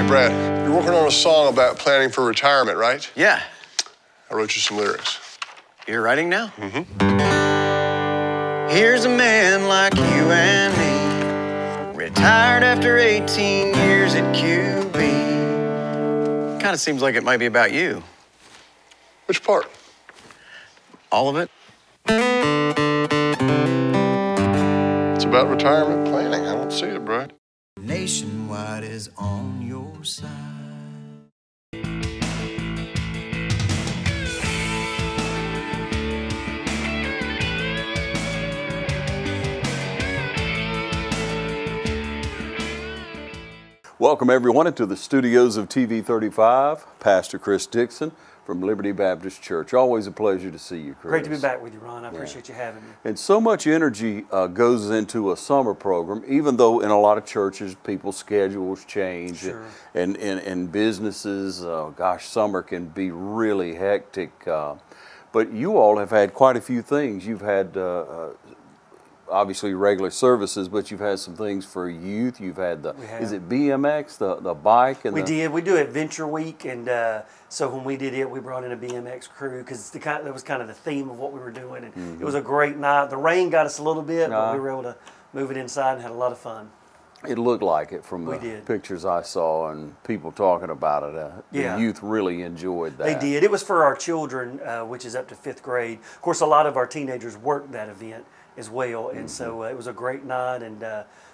Brad, you're working on a song about planning for retirement, right? Yeah. I wrote you some lyrics. You're writing now? Mm-hmm. Here's a man like you and me, retired after 18 years at QB. Kind of seems like it might be about you. Which part? All of it? It's about retirement planning. I don't see it, Brad. Nationwide is on your side. Welcome everyone into the studios of TV 35. Pastor Chris Dixon from Liberty Baptist Church. Always a pleasure to see you, Chris. Great to be back with you, Ron. I appreciate you having me. And so much energy goes into a summer program, even though in a lot of churches people's schedules change. Sure. And businesses, gosh, summer can be really hectic. But you all have had quite a few things. You've had obviously regular services, but you've had some things for youth. You've had is it BMX, the bike? And we do Adventure Week, and so when we did it, we brought in a BMX crew because that was kind of the theme of what we were doing, and it was a great night. The rain got us a little bit, but we were able to move it inside and had a lot of fun. It looked like it from the pictures I saw and people talking about it. The youth really enjoyed that. They did. It was for our children, which is up to 5th grade. Of course, a lot of our teenagers worked that event as well, and so it was a great night, and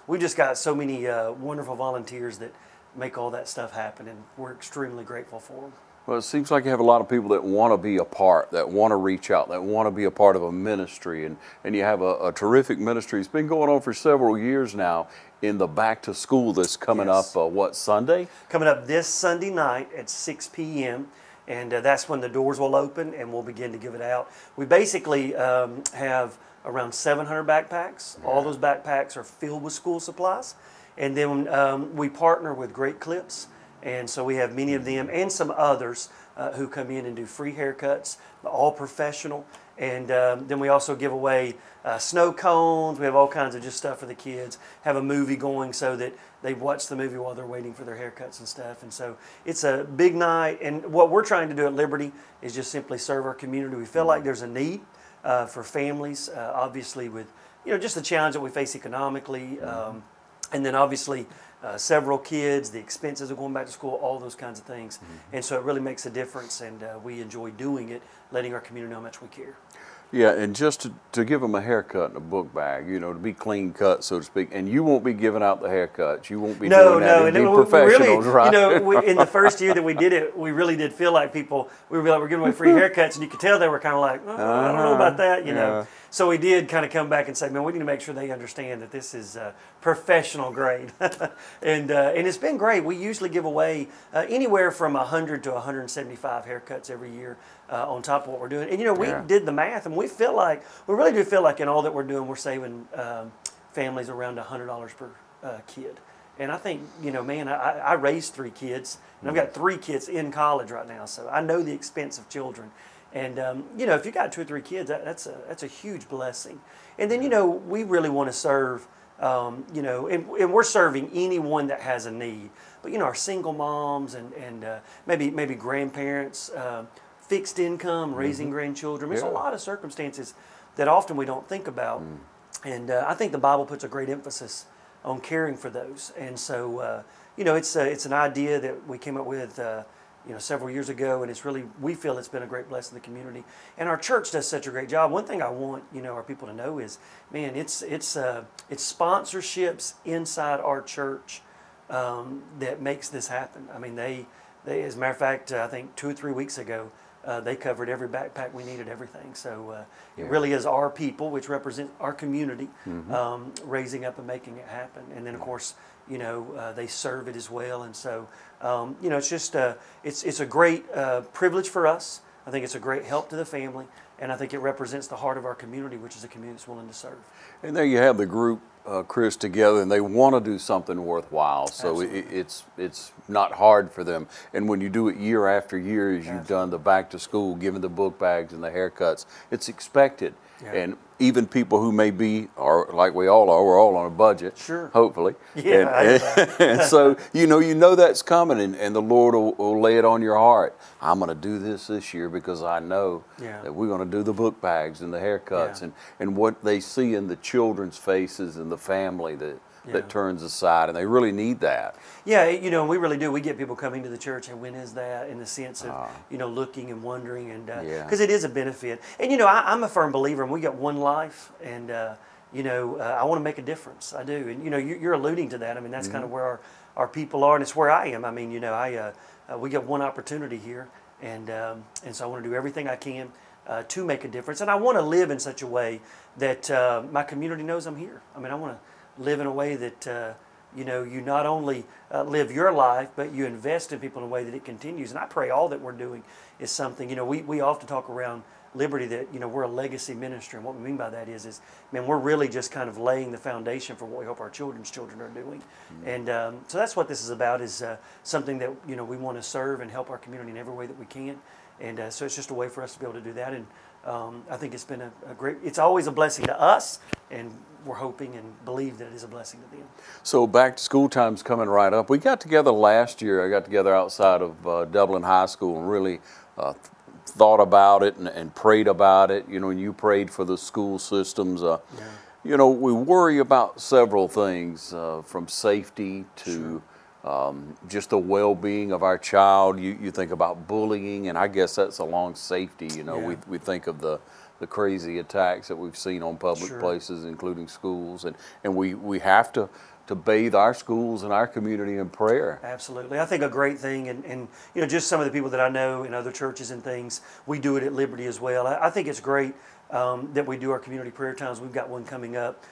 we just got so many wonderful volunteers that make all that stuff happen, and we're extremely grateful for them. Well, it seems like you have a lot of people that want to be a part, that want to reach out, that want to be a part of a ministry, and you have a terrific ministry. It's been going on for several years now in the back to school that's coming up, what, Sunday? Coming up this Sunday night at 6 p.m., and that's when the doors will open and we'll begin to give it out. We basically have around 700 backpacks. All those backpacks are filled with school supplies. And then we partner with Great Clips. And so we have many of them and some others who come in and do free haircuts, all professional. And then we also give away snow cones. We have all kinds of just stuff for the kids. Have a movie going so that they watch the movie while they're waiting for their haircuts and stuff. And so it's a big night. And what we're trying to do at Liberty is just simply serve our community. We feel like there's a need for families, obviously with just the challenge that we face economically, and then obviously several kids, the expenses of going back to school, all those kinds of things. And so it really makes a difference, and we enjoy doing it, letting our community know how much we care. Yeah, and just to give them a haircut and a book bag, to be clean cut, so to speak. And you won't be giving out the haircuts. You won't be doing that. You'll be professionals, right? In the first year that we did it, we really did feel like people, we were like, we're giving away free haircuts, and you could tell they were kind of like, I don't know about that, know. So we did kind of come back and say, man, we need to make sure they understand that this is professional grade. and it's been great. We usually give away anywhere from 100 to 175 haircuts every year on top of what we're doing. And, we did the math, and we really do feel like in all that we're doing, we're saving families around $100 per kid. And I think, man, I raised 3 kids, and I've got 3 kids in college right now, so I know the expense of children. And, if you got 2 or 3 kids, that's a huge blessing. And then, we really want to serve, and we're serving anyone that has a need. But, our single moms and maybe grandparents, fixed income, raising grandchildren. There's a lot of circumstances that often we don't think about. And I think the Bible puts a great emphasis on caring for those. And so, it's an idea that we came up with several years ago, and we feel it's been a great blessing to the community. And our church does such a great job. One thing I want, our people to know is, man, it's sponsorships inside our church that makes this happen. I mean, they as a matter of fact, I think 2 or 3 weeks ago, they covered every backpack we needed, everything. So it really is our people, which represent our community, raising up and making it happen. And then, of course, they serve it as well. And so, it's just it's a great privilege for us. I think it's a great help to the family, and I think it represents the heart of our community, which is a community that's willing to serve. And there you have the group, Chris, together, and they want to do something worthwhile. So it's not hard for them. And when you do it year after year, as you've done the back to school, giving the book bags and the haircuts, it's expected. Yeah. And even people who may be, or like we all are, we're all on a budget, Sure. hopefully. Yeah, And so, you know that's coming, and the Lord will lay it on your heart. I'm going to do this year because I know that we're going to do the book bags and the haircuts and what they see in the children's faces and the family that turns aside, and they really need that. Yeah, we really do. We get people coming to the church, and when is that, in the sense of, looking and wondering, and because it is a benefit. And, I'm a firm believer, and we got one life, and, I want to make a difference. I do. And, you're alluding to that. I mean, that's kind of where our people are, and it's where I am. I mean, we get one opportunity here, and so I want to do everything I can to make a difference. And I want to live in such a way that my community knows I'm here. I mean, I want to live in a way that, you not only live your life, but you invest in people in a way that it continues. And I pray all that we're doing is something, we often talk around Liberty that, we're a legacy ministry. And what we mean by that is we're really just kind of laying the foundation for what we hope our children's children are doing. And so that's what this is about, is something that, we want to serve and help our community in every way that we can. And so it's just a way for us to be able to do that. And I think it's been a great, it's always a blessing to us, and we're hoping and believe that it is a blessing to them. So back to school time's coming right up. We got together last year. I got together outside of Dublin High School and really thought about it and prayed about it. And you prayed for the school systems. We worry about several things, from safety to just the well-being of our child. You think about bullying, and I guess that's along safety. We think of the crazy attacks that we've seen on public places, including schools, and we have to bathe our schools and our community in prayer. Absolutely. I think a great thing, and just some of the people that I know in other churches and things, we do it at Liberty as well. I think it's great that we do our community prayer times. We've got one coming up,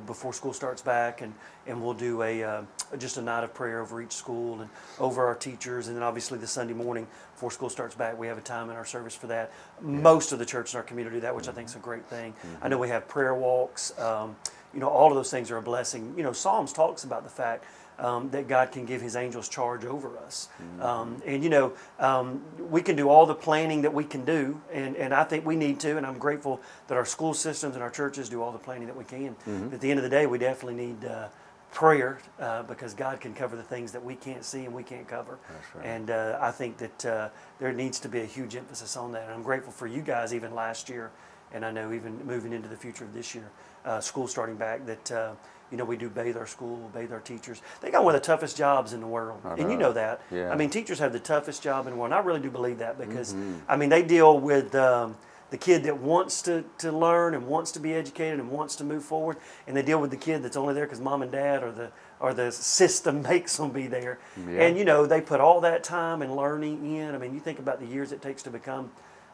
before school starts back, and we'll do just a night of prayer over each school and over our teachers, and then obviously the Sunday morning before school starts back, we have a time in our service for that. Most of the churches in our community do that, which I think is a great thing. I know we have prayer walks. All of those things are a blessing. Psalms talks about the fact that God can give His angels charge over us. We can do all the planning that we can do, and I think we need to, and I'm grateful that our school systems and our churches do all the planning that we can. But at the end of the day, we definitely need prayer, because God can cover the things that we can't see and we can't cover. That's right. And I think that there needs to be a huge emphasis on that. And I'm grateful for you guys even last year, and I know even moving into the future of this year, school starting back, that we do bathe our school, bathe our teachers. They got one of the toughest jobs in the world, and you know that. Yeah. I mean, teachers have the toughest job in the world, and I really do believe that, because they deal with the kid that wants to learn and wants to be educated and wants to move forward, and they deal with the kid that's only there because mom and dad or the system makes them be there. Yeah. And they put all that time and learning in. I mean, you think about the years it takes to become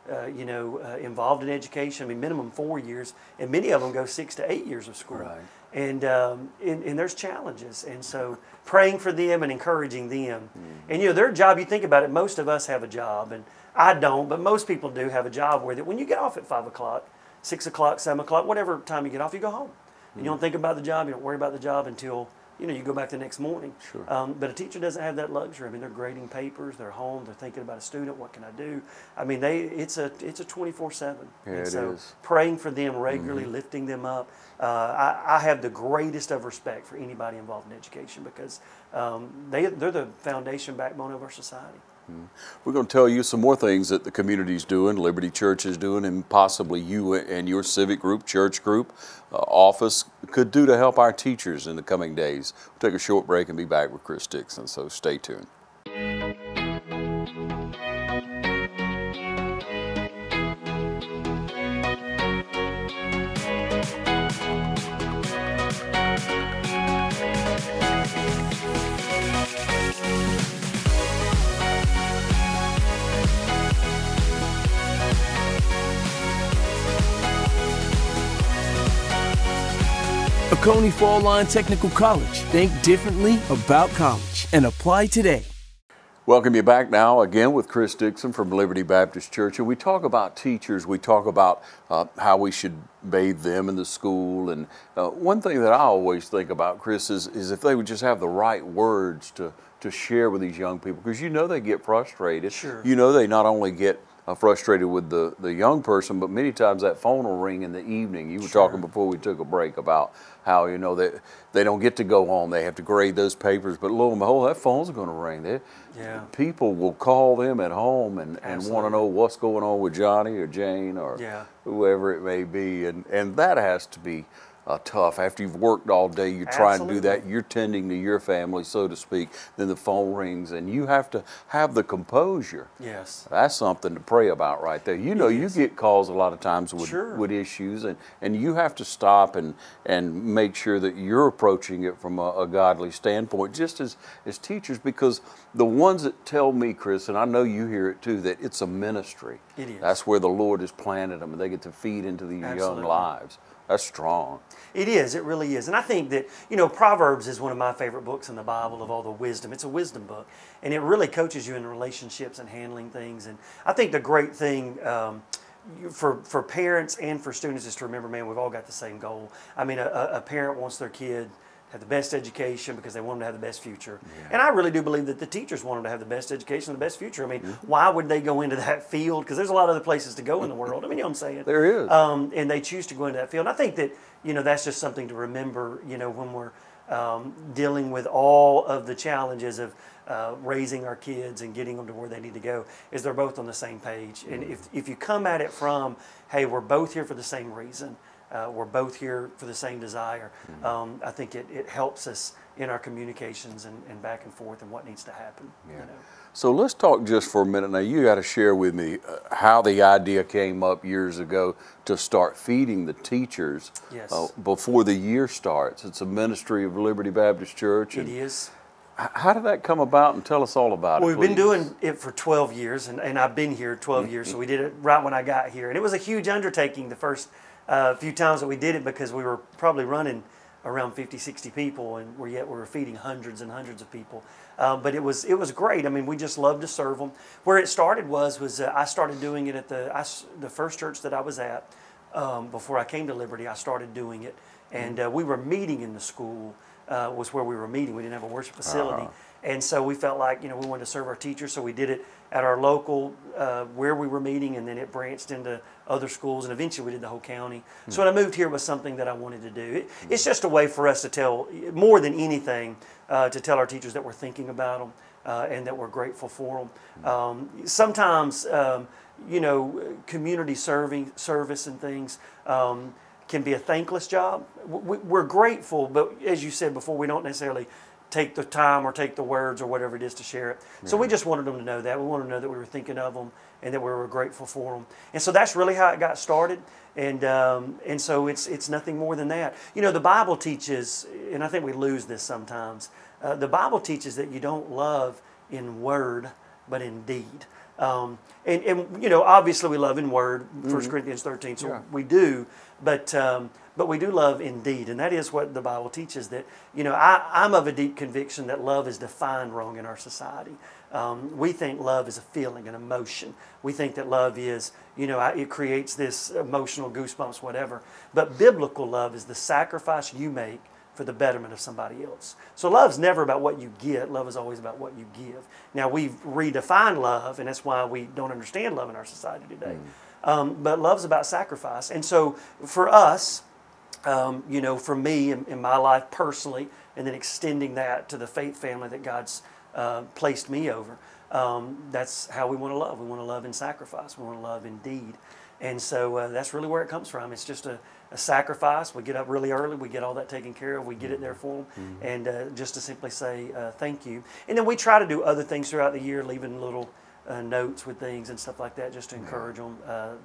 involved in education. I mean, minimum 4 years, and many of them go 6 to 8 years of school. Right. And there's challenges, and so praying for them and encouraging them. And their job, you think about it, most of us have a job, and I don't, but most people do have a job where that when you get off at 5 o'clock, 6 o'clock, 7 o'clock, whatever time you get off, you go home. And you don't think about the job, you don't worry about the job until you go back the next morning. Sure. But a teacher doesn't have that luxury. I mean, they're grading papers, they're home, they're thinking about a student, what can I do? I mean, it's a 24/7. Yeah, and so praying for them regularly, lifting them up. I have the greatest of respect for anybody involved in education, because they're the foundation, backbone of our society. We're going to tell you some more things that the community's doing, Liberty Church is doing, and possibly you and your civic group, church group, office could do to help our teachers in the coming days. We'll take a short break and be back with Chris Dixon, so stay tuned. Oconee Fall Line Technical College. Think differently about college and apply today. Welcome you back now again with Chris Dixon from Liberty Baptist Church. And we talk about teachers. We talk about how we should bathe them in the school. And one thing that I always think about, Chris, is if they would just have the right words to share with these young people, because they get frustrated. Sure. They not only get frustrated with the young person, but many times that phone will ring in the evening. You were talking before we took a break about how, you know, they don't get to go home. They have to grade those papers, but lo and behold, that phone's going to ring. People will call them at home and want to know what's going on with Johnny or Jane or whoever it may be. And that has to be tough. After you've worked all day, you're trying to do that, you're tending to your family, so to speak, then the phone rings and you have to have the composure. Yes. That's something to pray about right there. You know, you get calls a lot of times with issues, and you have to stop and make sure that you're approaching it from a godly standpoint, just as teachers, because the ones that tell me, Chris, and I know you hear it too, that it's a ministry. It is. That's where the Lord has planted them, and they get to feed into these young lives. That's strong. It is. It really is. And I think that, you know, Proverbs is one of my favorite books in the Bible of all the wisdom. It's a wisdom book. And it really coaches you in relationships and handling things. And I think the great thing for parents and for students is to remember, man, we've all got the same goal. I mean, a parent wants their kid have the best education because they want them to have the best future. And I really do believe that the teachers want them to have the best education and the best future. I mean, why would they go into that field? Because there's a lot of other places to go in the world. I mean, you know what I'm saying? There is. And they choose to go into that field. And I think that, you know, that's just something to remember, you know, when we're dealing with all of the challenges of raising our kids and getting them to where they need to go, is they're both on the same page. And if you come at it from, hey, we're both here for the same reason, we're both here for the same desire, I think it helps us in our communications and back and forth and what needs to happen. You know? So let's talk just for a minute. Now, you got to share with me how the idea came up years ago to start feeding the teachers before the year starts. It's a ministry of Liberty Baptist Church. It is. How did that come about, and tell us all about it, We've been doing it for 12 years, and I've been here 12 years, so we did it right when I got here. And it was a huge undertaking the first few times that we did it, because we were probably running around 50, 60 people, and yet we were feeding hundreds and hundreds of people. But it was great. I mean, we just loved to serve them. Where it started was I started doing it at the first church that I was at before I came to Liberty. I started doing it, and we were meeting in the school. Was where we were meeting. We didn't have a worship facility. And so we felt like, you know, we wanted to serve our teachers, so we did it at our local, where we were meeting, and then it branched into other schools, and eventually we did the whole county. So when I moved here, it was something that I wanted to do. It's just a way for us to tell, more than anything, to tell our teachers that we're thinking about them and that we're grateful for them. Sometimes, you know, community service and things can be a thankless job. We're grateful, but as you said before, we don't necessarily take the time or take the words or whatever it is to share it. So we just wanted them to know that. We wanted them to know that we were thinking of them and that we were grateful for them. And so that's really how it got started. And so it's nothing more than that. You know, the Bible teaches, and I think we lose this sometimes, the Bible teaches that you don't love in word, but in deed. And you know, obviously we love in word, 1 Corinthians 13, so we do, but we do love in deed, and that is what the Bible teaches, that, you know, I'm of a deep conviction that love is defined wrong in our society. We think love is a feeling, an emotion. We think that love is, you know, it creates this emotional goosebumps, whatever. But biblical love is the sacrifice you make for the betterment of somebody else. So love's never about what you get. Love is always about what you give. Now, we've redefined love, and that's why we don't understand love in our society today. But love's about sacrifice. And so for us, you know, for me in my life personally, and then extending that to the faith family that God's placed me over, that's how we want to love. We want to love in sacrifice. We want to love in deed. And so that's really where it comes from. It's just a sacrifice. We get up really early. We get all that taken care of. We get it there for them. And just to simply say thank you. And then we try to do other things throughout the year, leaving little notes with things and stuff like that, just to encourage them,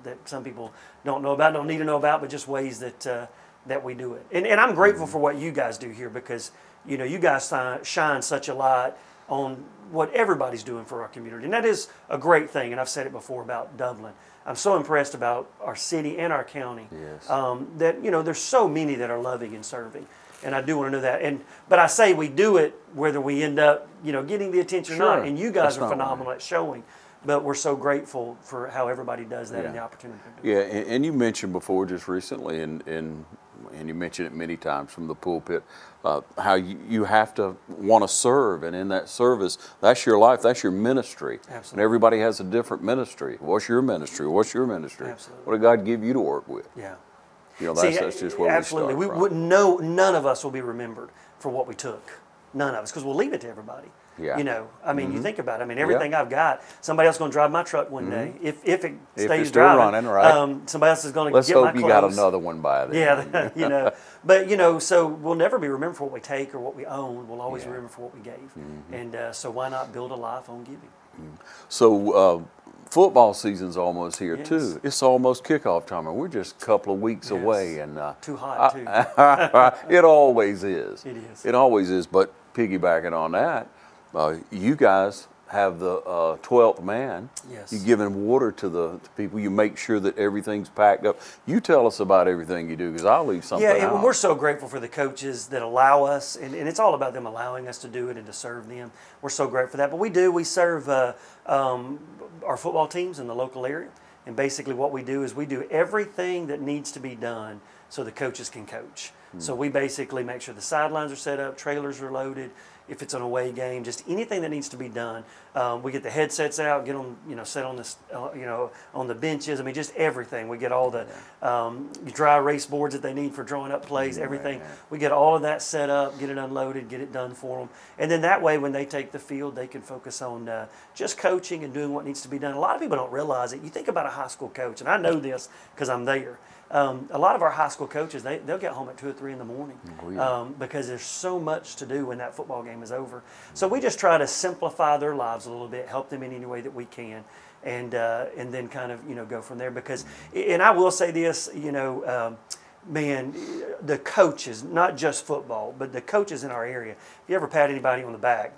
that some people don't know about, don't need to know about, but just ways that we do it. And I'm grateful for what you guys do here, because, you know, you guys shine such a light on what everybody's doing for our community. And that is a great thing. And I've said it before about Dublin. I'm so impressed about our city and our county, that, you know, there's so many that are loving and serving. And I do want to know that. But I say we do it whether we end up, you know, getting the attention or not. And you guys are phenomenal at showing. But we're so grateful for how everybody does that and the opportunity to do it. Yeah, and you mentioned before just recently in and you mentioned it many times from the pulpit, how you have to want to serve, and in that service, that's your life, that's your ministry. Absolutely. And everybody has a different ministry. What's your ministry? What's your ministry? Absolutely. What did God give you to work with? Yeah. You know, that's just where absolutely. we start We wouldn't know, none of us will be remembered for what we took. None of us, because we'll leave it to everybody. Yeah. You know, I mean, you think about it. I mean, everything I've got, somebody else is going to drive my truck one day. If it stays it's still driving, running, right? Somebody else is going to Let's get my hope clothes. you got another one by then. Yeah, you know. But, you know, so we'll never be remembered for what we take or what we own. We'll always remember for what we gave. And so why not build a life on giving? So football season's almost here Yes. too. It's almost kickoff time, and we're just a couple of weeks Yes. away. And Too hot, too. it always is. It is. It always is. But piggybacking on that, you guys have the 12th man. Yes. You're giving water to the people. You make sure that everything's packed up. You tell us about everything you do, because I'll leave something Yeah, out. and we're so grateful for the coaches that allow us, and it's all about them allowing us to do it and to serve them. We're so grateful for that. But we serve our football teams in the local area, and basically what we do is we do everything that needs to be done so the coaches can coach. So we basically make sure the sidelines are set up, trailers are loaded. If it's an away game, just anything that needs to be done. We get the headsets out, get them, set on this, on the benches. I mean, just everything. We get all the dry erase boards that they need for drawing up plays, everything. We get all of that set up, get it unloaded, get it done for them. And then that way, when they take the field, they can focus on just coaching and doing what needs to be done. A lot of people don't realize it. You think about a high school coach, and I know this because I'm there. A lot of our high school coaches, they'll get home at 2 or 3 in the morning because there's so much to do when that football game is over. So we just try to simplify their lives a little bit, help them in any way that we can, and then kind of go from there. Because, and I will say this, man, the coaches, not just football, but the coaches in our area. If you ever pat anybody on the back,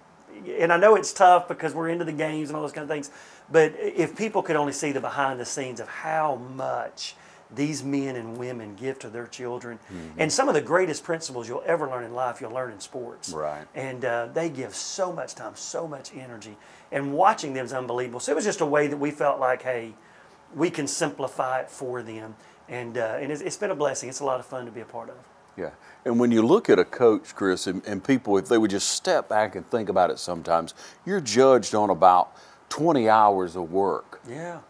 and I know it's tough because we're into the games and all those kind of things, but if people could only see the behind the scenes of how much these men and women give to their children. And some of the greatest principles you'll ever learn in life, you'll learn in sports. Right. And they give so much time, so much energy. And watching them is unbelievable. So it was just a way that we felt like, hey, we can simplify it for them. And it's been a blessing. It's a lot of fun to be a part of. Yeah. And when you look at a coach, Chris, and people, if they would just step back and think about it sometimes, you're judged on about 20 hours of work. Yeah.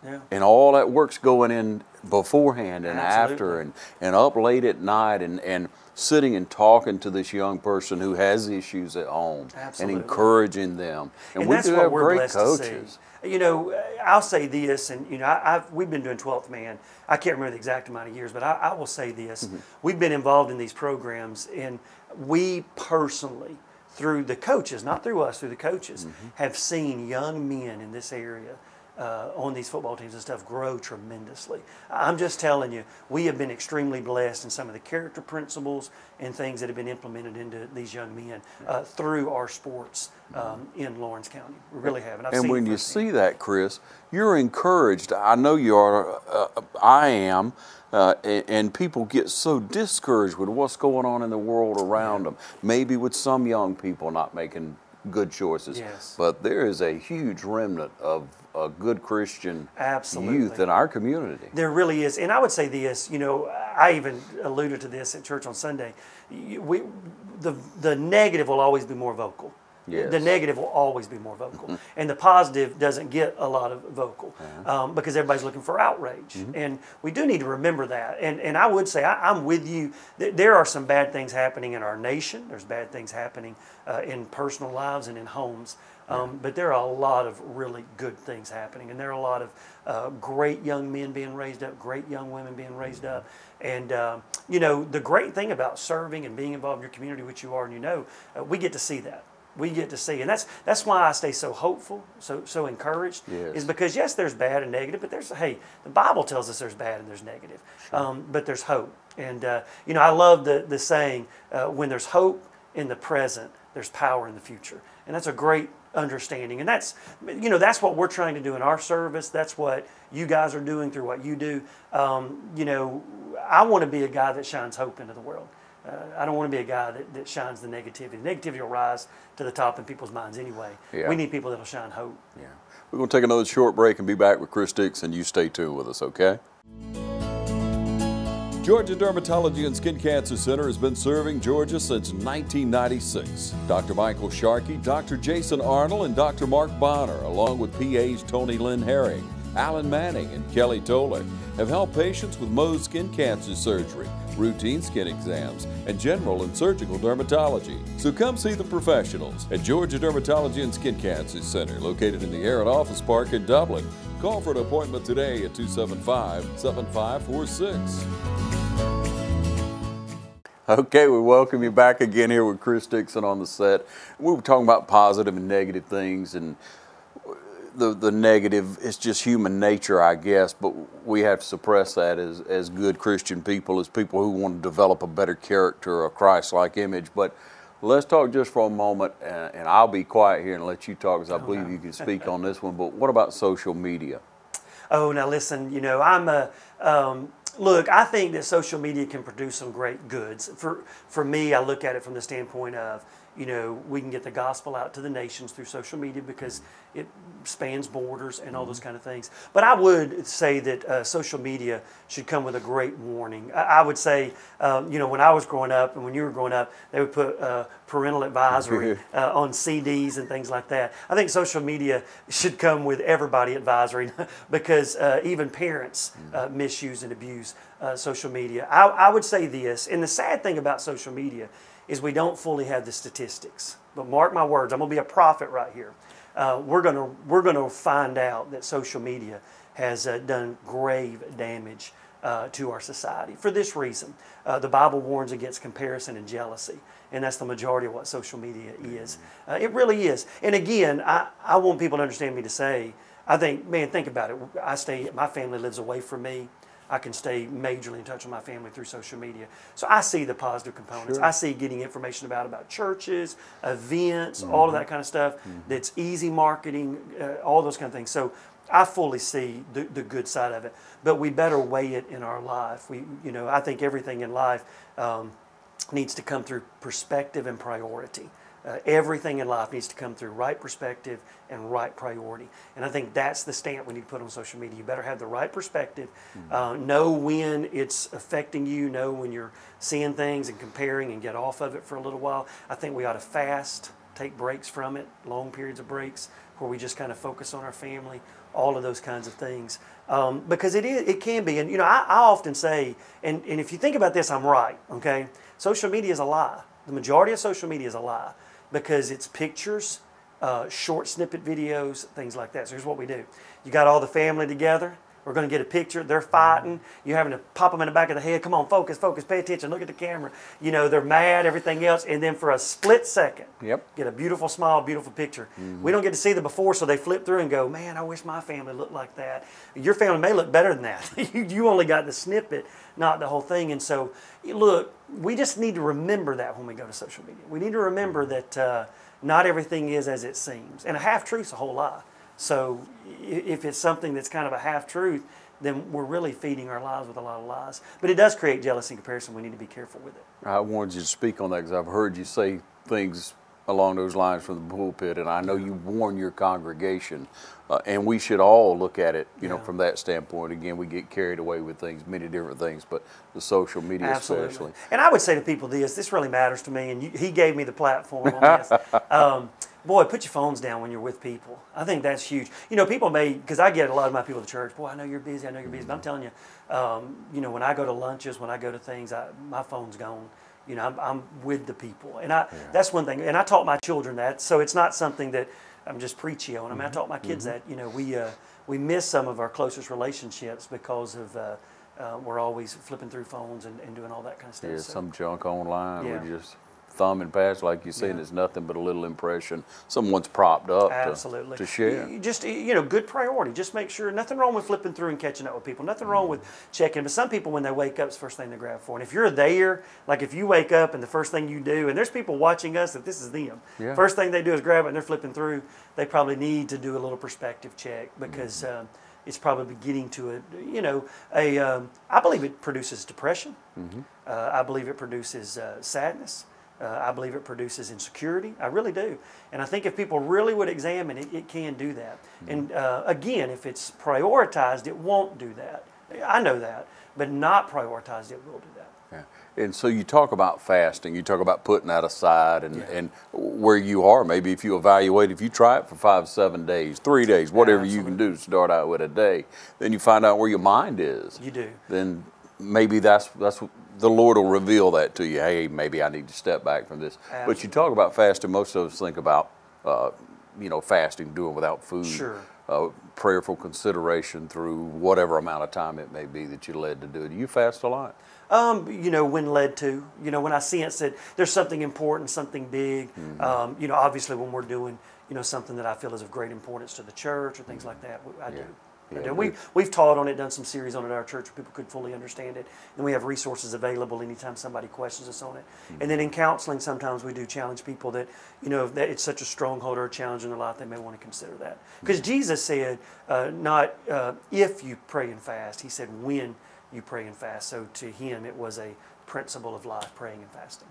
Yeah. And all that work's going in beforehand and Absolutely. after and up late at night and sitting and talking to this young person who has issues at home. Absolutely. And encouraging them. And we that's do what have we're great blessed coaches. to see. I'll say this, and we've been doing 12th Man. I can't remember the exact amount of years, but I will say this. We've been involved in these programs, and we personally, through the coaches, not through us, through the coaches, have seen young men in this area on these football teams and stuff grow tremendously. I'm just telling you, we have been extremely blessed in some of the character principles and things that have been implemented into these young men through our sports in Lawrence County. We really have. And I've seen when it you firsthand. see that, Chris, you're encouraged. I know you are. I am. And people get so discouraged with what's going on in the world around them. Maybe with some young people not making good choices. Yes. But there is a huge remnant of a good Christian Absolutely. youth in our community. There really is. And I would say this, I even alluded to this at church on Sunday. The negative will always be more vocal. Yes. The negative will always be more vocal. And the positive doesn't get a lot of vocal because everybody's looking for outrage. And we do need to remember that. And I would say, I'm with you. There are some bad things happening in our nation. There's bad things happening in personal lives and in homes. But there are a lot of really good things happening. And there are a lot of great young men being raised up, great young women being raised up. And, the great thing about serving and being involved in your community, which you are and we get to see that. We get to see, and that's why I stay so hopeful, so encouraged, is because yes, there's bad and negative, but the Bible tells us there's bad and there's negative, but there's hope, and I love the saying, when there's hope in the present, there's power in the future, and that's a great understanding, and that's what we're trying to do in our service. That's what you guys are doing through what you do. I want to be a guy that shines hope into the world. I don't want to be a guy that shines the negativity. Negativity will rise to the top in people's minds anyway. Yeah. We need people that will shine hope. Yeah. We're going to take another short break and be back with Chris Dixon. You stay tuned with us, okay? Georgia Dermatology and Skin Cancer Center has been serving Georgia since 1996. Dr. Michael Sharkey, Dr. Jason Arnold, and Dr. Mark Bonner, along with PAs Tony Lynn Herring, Alan Manning, and Kelly Toller, have helped patients with Mohs skin cancer surgery, routine skin exams, and general and surgical dermatology. So come see the professionals at Georgia Dermatology and Skin Cancer Center, located in the Aaron Office Park in Dublin. Call for an appointment today at 275-7546. Okay, we welcome you back again here with Chris Dixon on the set. We were talking about positive and negative things, and the negative is just human nature, I guess, but we have to suppress that as good Christian people, as people who want to develop a better character, a Christ-like image. But let's talk just for a moment, and I'll be quiet here and let you talk, because I believe you can speak on this one. But what about social media? Oh, now listen, you know, look, I think that social media can produce some great goods. For me, I look at it from the standpoint of, you know, we can get the gospel out to the nations through social media because it spans borders and all those kind of things. But I would say that social media should come with a great warning. I would say, you know, when I was growing up and when you were growing up, they would put parental advisory on CDs and things like that. I think social media should come with everybody advisory because even parents misuse and abuse social media. I would say this, and the sad thing about social media is we don't fully have the statistics. But mark my words, I'm going to be a prophet right here. We're going to find out that social media has done grave damage to our society. For this reason, the Bible warns against comparison and jealousy, and that's the majority of what social media is. It really is. And again, I want people to understand me to say, I think, man, think about it. My family lives away from me. I can stay majorly in touch with my family through social media. So I see the positive components. Sure. I see getting information about churches, events, all of that kind of stuff. That's easy marketing, all those kind of things. So I fully see the good side of it. But we better weigh it in our life. I think everything in life needs to come through perspective and priority. Everything in life needs to come through right perspective and right priority. And I think that's the stamp we need to put on social media. You better have the right perspective, know when it's affecting you, know when you're seeing things and comparing, and get off of it for a little while. I think we ought to fast, take breaks from it, long periods of breaks, where we just kind of focus on our family, all of those kinds of things. Because it can be, and I often say, and if you think about this, I'm right, okay? Social media is a lie. The majority of social media is a lie, because it's pictures, short snippet videos, things like that. So here's what we do. You got all the family together. We're going to get a picture. They're fighting. You're having to pop them in the back of the head. Come on, focus, pay attention, look at the camera. They're mad, everything else. And then for a split second, get a beautiful smile, beautiful picture. We don't get to see the before, so they flip through and go, man, I wish my family looked like that. Your family may look better than that. You only got the snippet, not the whole thing. And so, look, we just need to remember that when we go to social media. We need to remember that not everything is as it seems. And a half-truth's a whole lie. So if it's something that's kind of a half-truth, then we're really feeding our lives with a lot of lies. But it does create jealousy and comparison. We need to be careful with it. I wanted you to speak on that because I've heard you say things along those lines from the pulpit, and I know you warn your congregation, and we should all look at it, from that standpoint. Again, we get carried away with things, many different things, but the social media especially. And I would say to people this really matters to me, and he gave me the platform on this. Boy, put your phones down when you're with people. I think that's huge. People because I get a lot of my people to church, boy, I know you're busy, but I'm telling you, when I go to lunches, when I go to things, my phone's gone. I'm with the people. And that's one thing. And I taught my children that, so it's not something that I'm just preachy on. I taught my kids that, we miss some of our closest relationships because of we're always flipping through phones and doing all that kind of stuff. Yeah, some junk online. We're just thumbing past, like you said, it's nothing but a little impression someone's propped up to share. Just, good priority. Just make sure, nothing wrong with flipping through and catching up with people. Nothing wrong with checking. But some people, when they wake up, it's the first thing they grab for. And if you're there, like if you wake up and the first thing you do, and there's people watching us that this is them. First thing they do is grab it and they're flipping through, they probably need to do a little perspective check because it's probably getting to I believe it produces depression. I believe it produces sadness. I believe it produces insecurity. I really do. And I think if people really would examine it, it can do that. And again, if it's prioritized, it won't do that. I know that, but not prioritized it, we'll do that. Yeah. And so you talk about fasting, you talk about putting that aside, and where you are, maybe if you evaluate, if you try it for 5, 7 days, 3 days, whatever you can do to start out with a day, then you find out where your mind is. You do. Then maybe that's the Lord will reveal that to you. Hey, maybe I need to step back from this. Absolutely. But you talk about fasting, most of us think about, fasting, doing without food. Sure. Prayerful consideration through whatever amount of time it may be that you're led to do it. Do you fast a lot? When led to, when I sense that there's something important, something big, obviously when we're doing, something that I feel is of great importance to the church or things like that, I do. Yeah, we've taught on it, done some series on it at our church where people could fully understand it, and we have resources available anytime somebody questions us on it. And then in counseling, sometimes we do challenge people that, that it's such a stronghold or a challenge in their life, they may want to consider that. Because Jesus said, not if you pray and fast, he said when you pray and fast. So to him, it was a principle of life, praying and fasting.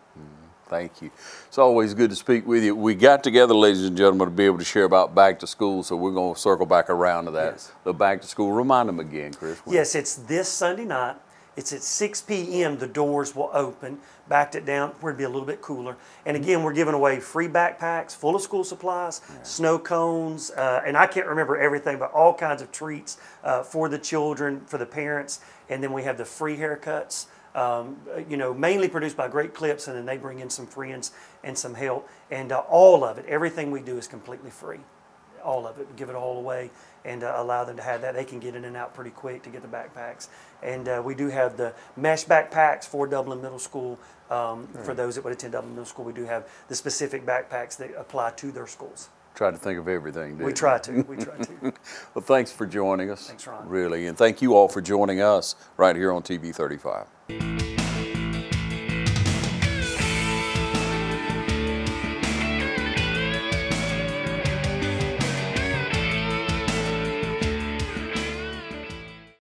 Thank you. It's always good to speak with you. We got together, ladies and gentlemen, to be able to share about back to school, so we're going to circle back around to that. Yes. The back to school. Remind them again, Chris. Yes, it's this Sunday night. It's at 6 p.m. The doors will open. Backed it down where it'd be a little bit cooler. And again, we're giving away free backpacks full of school supplies, snow cones, and I can't remember everything, but all kinds of treats for the children, for the parents. And then we have the free haircuts. Mainly produced by Great Clips, and then they bring in some friends and some help. And all of it, everything we do is completely free. All of it, give it all away and allow them to have that. They can get in and out pretty quick to get the backpacks. And we do have the mesh backpacks for Dublin Middle School. For those that would attend Dublin Middle School, we do have the specific backpacks that apply to their schools. Try to think of everything, didn't We try to. We try to. Well, thanks for joining us. Thanks, Ron. Really. And thank you all for joining us right here on TV 35.